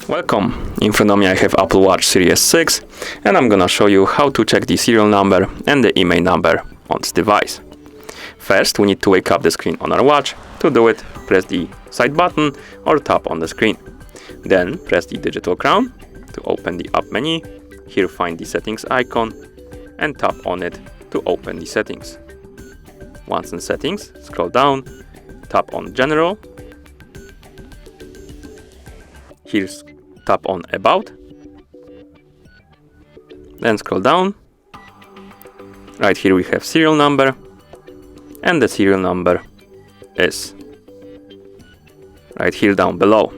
Welcome! In front of me I have Apple Watch Series 6 and I'm gonna show you how to check the serial number and the IMEI number on this device. First, we need to wake up the screen on our watch. To do it, press the side button or tap on the screen. Then press the digital crown to open the app menu. Here find the settings icon and tap on it to open the settings. Once in settings, scroll down, tap on general. Here's tap on About, then scroll down. Right here we have serial number, and the serial number is right here down below.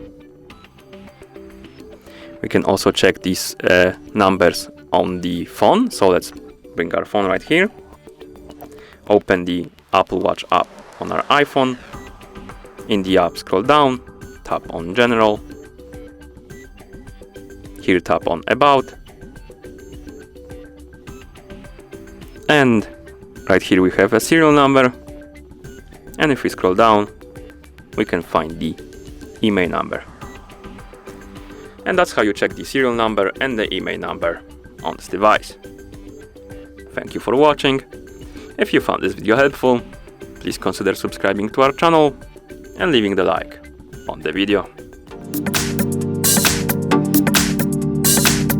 We can also check these numbers on the phone, so let's bring our phone right here. Open the Apple Watch app on our iPhone. In the app, scroll down, tap on General. Here tap on About, and right here we have a serial number, and if we scroll down we can find the IMEI number. And that's how you check the serial number and the IMEI number on this device. Thank you for watching. If you found this video helpful, please consider subscribing to our channel and leaving the like on the video.